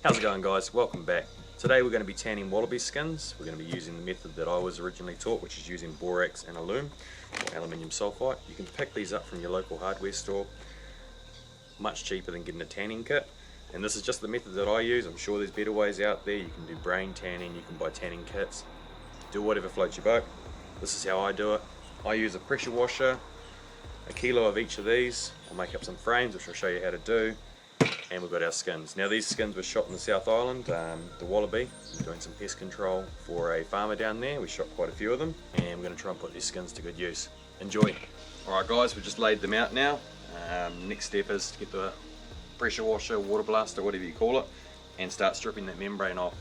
How's it going, guys? Welcome back. Today we're going to be tanning wallaby skins. We're going to be using the method that I was originally taught, which is using borax and or aluminium sulfite. You can pick these up from your local hardware store, much cheaper than getting a tanning kit. And this is just the method that I use. I'm sure there's better ways out there. You can do brain tanning, you can buy tanning kits, do whatever floats your boat. This is how I do it. I use a pressure washer, a kilo of each of these. I'll make up some frames, which I'll show you how to do. And we've got our skins. Now these skins were shot in the South Island, the Wallaby. We're doing some pest control for a farmer down there. We shot quite a few of them, and we're going to try and put these skins to good use. Enjoy. Alright guys, we've just laid them out now. Next step is to get the pressure washer, water blaster, whatever you call it, and start stripping that membrane off.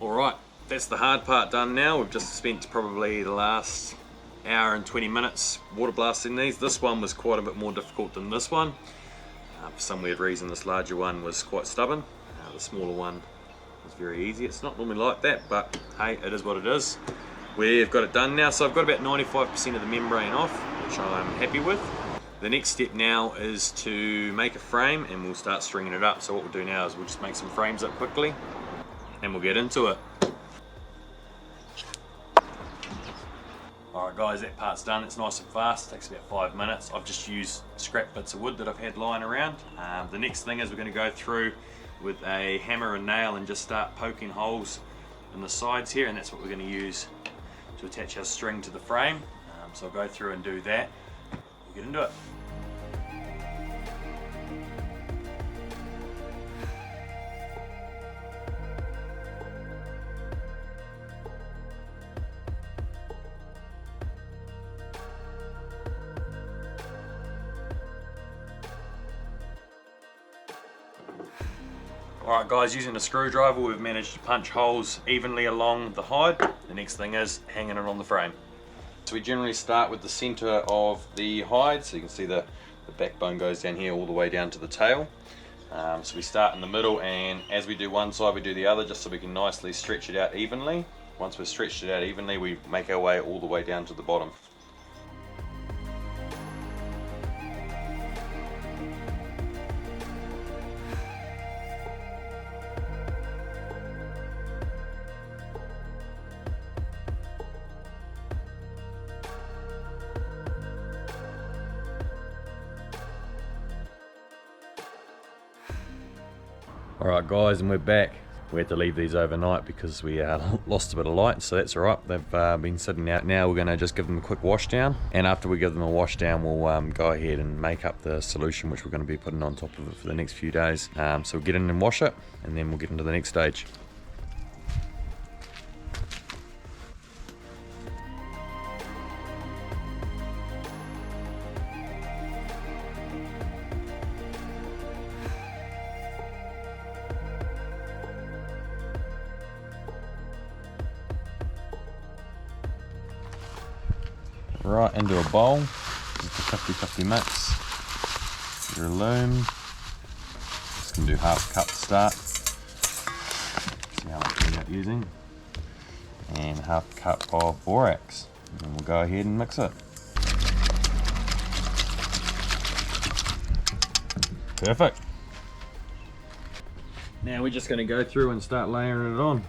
Alright, that's the hard part done now. We've just spent probably the last hour and 20 minutes water blasting these. This one was quite a bit more difficult than this one. For some weird reason this larger one was quite stubborn. The smaller one was very easy. It's not normally like that, but hey, it is what it is. We've got it done now, so I've got about 95% of the membrane off, which I'm happy with. The next step now is to make a frame, and we'll start stringing it up. So what we'll do now is we'll just make some frames up quickly and we'll get into it. Alright guys, that part's done. It's nice and fast, it takes about 5 minutes. I've just used scrap bits of wood that I've had lying around. The next thing is we're going to go through with a hammer and nail and just start poking holes in the sides here, and that's what we're going to use to attach our string to the frame. So I'll go through and do that. We'll get into it. Alright guys, using a screwdriver we've managed to punch holes evenly along the hide. The next thing is hanging it on the frame. So we generally start with the centre of the hide, so you can see the backbone goes down here all the way down to the tail. So we start in the middle, and as we do one side we do the other, just so we can nicely stretch it out evenly. Once we've stretched it out evenly, we make our way all the way down to the bottom. Alright guys, and we're back. We had to leave these overnight because we lost a bit of light, so that's alright. They've been sitting out now. We're going to just give them a quick wash down, and after we give them a wash down we'll go ahead and make up the solution which we're going to be putting on top of it for the next few days. So we'll get in and wash it, and then we'll get into the next stage. Right, into a bowl, just a 50-50 mix, your loom, just going to do half a cup to start, see how much we end up using, and half a cup of borax, and then we'll go ahead and mix it. Perfect. Now we're just going to go through and start layering it on.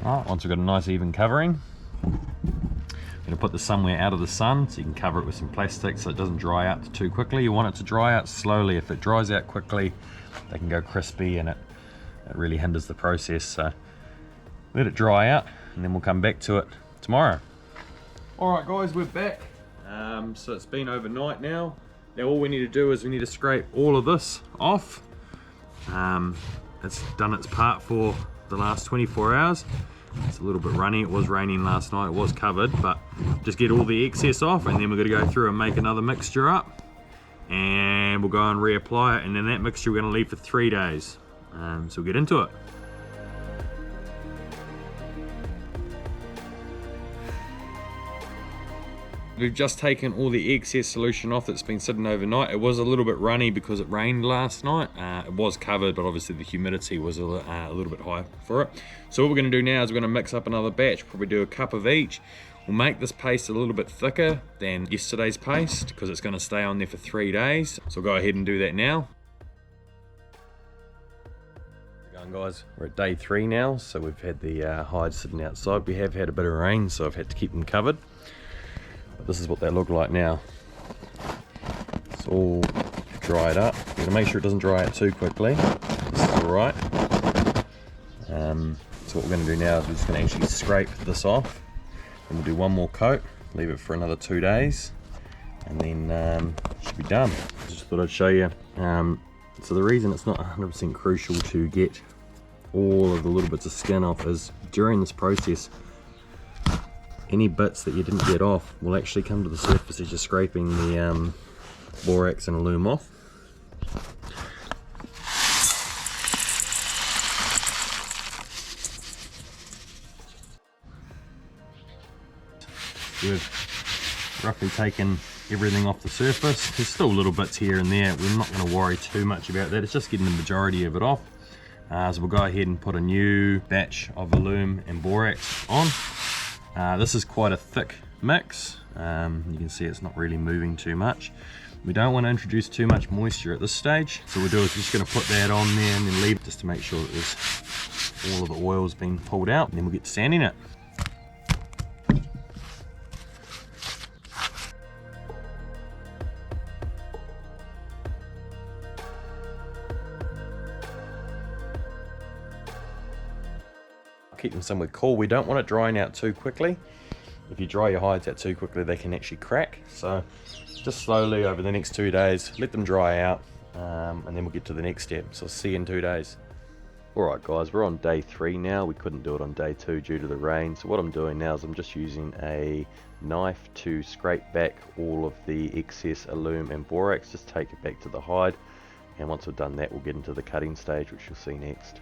Alright, once we've got a nice even covering, I'm going to put this somewhere out of the sun so you can cover it with some plastic so it doesn't dry out too quickly. You want it to dry out slowly. If it dries out quickly, they can go crispy and it really hinders the process. So let it dry out and then we'll come back to it tomorrow. Alright guys, we're back. So it's been overnight now. Now all we need to do is we need to scrape all of this off. It's done its part for the last 24 hours. It's a little bit runny. It was raining last night. It was covered, but just get all the excess off, and then we're going to go through and make another mixture up, and we'll go and reapply it, and then that mixture we're going to leave for 3 days. So we'll get into it. we've just taken all the excess solution off that's been sitting overnight. It was a little bit runny because it rained last night. It was covered, but obviously the humidity was a little bit high for it. So what we're going to do now is we're going to mix up another batch, probably do a cup of each. We'll make this paste a little bit thicker than yesterday's paste because it's going to stay on there for 3 days. So we'll go ahead and do that now. Guys, we're at day 3 now, so we've had the hides sitting outside. We have had a bit of rain, so I've had to keep them covered. But this is what they look like now. It's all dried up. You gotta make sure it doesn't dry out too quickly. This is alright. So what we're going to do now is we're just going to actually scrape this off, and we'll do one more coat, leave it for another 2 days, and then should be done. Just thought I'd show you. So the reason it's not 100% crucial to get all of the little bits of skin off is during this process, any bits that you didn't get off will actually come to the surface as you're scraping the borax and alum off. We've roughly taken everything off the surface. There's still little bits here and there. We're not going to worry too much about that. It's just getting the majority of it off. So we'll go ahead and put a new batch of alum and borax on. This is quite a thick mix. You can see it's not really moving too much. We don't want to introduce too much moisture at this stage. So we'll do is just going to put that on there and then leave it just to make sure that there's all of the oil's been pulled out, and then we'll get to sanding it. Keep them somewhere cool. We don't want it drying out too quickly. If you dry your hides out too quickly, they can actually crack. So just slowly over the next 2 days, let them dry out, and then we'll get to the next step. So see you in 2 days. Alright guys, we're on day 3 now. We couldn't do it on day 2 due to the rain. So what I'm doing now is I'm just using a knife to scrape back all of the excess alum and borax. Just take it back to the hide. And once we've done that, we'll get into the cutting stage, which you'll see next.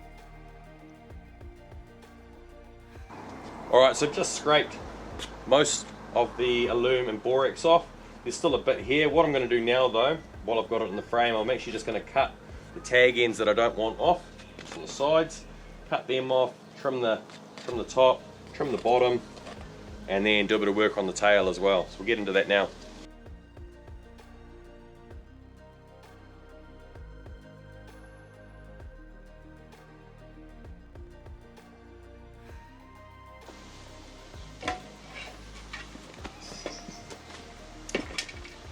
Alright, so I've just scraped most of the alum and borax off. There's still a bit here. What I'm going to do now though, while I've got it in the frame, I'm actually just going to cut the tag ends that I don't want off to the sides, cut them off, trim the top, trim the bottom, and then do a bit of work on the tail as well. So we'll get into that now.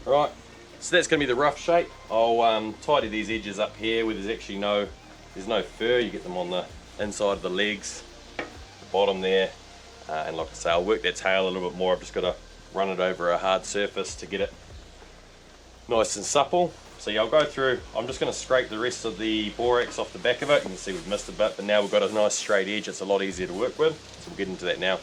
Right, so that's going to be the rough shape. I'll tidy these edges up here where there's actually no fur. You get them on the inside of the legs, the bottom there, and like I say, I'll work that tail a little bit more. I've just got to run it over a hard surface to get it nice and supple. So yeah, I'll go through. I'm just going to scrape the rest of the borax off the back of it. You can see we've missed a bit, but now we've got a nice straight edge. It's a lot easier to work with. So we'll get into that now.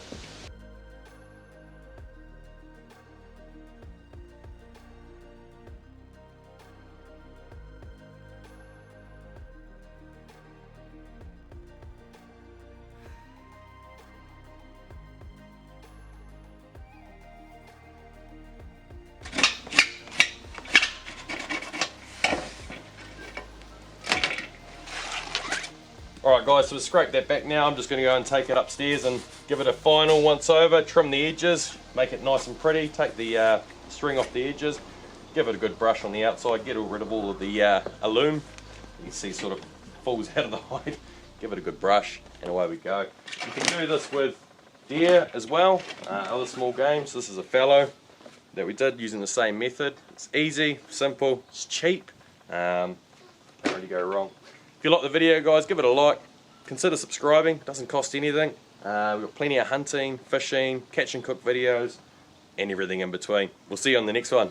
Alright guys, so we've scraped that back now. I'm just going to go and take it upstairs and give it a final once over, trim the edges, make it nice and pretty, take the string off the edges, give it a good brush on the outside, get rid of all of the alum. You can see sort of falls out of the hide. Give it a good brush and away we go. You can do this with deer as well, other small games. This is a fallow that we did using the same method. It's easy, simple, it's cheap, can't really go wrong. If you like the video guys, give it a like, consider subscribing, it doesn't cost anything. We've got plenty of hunting, fishing, catch and cook videos and everything in between. We'll see you on the next one.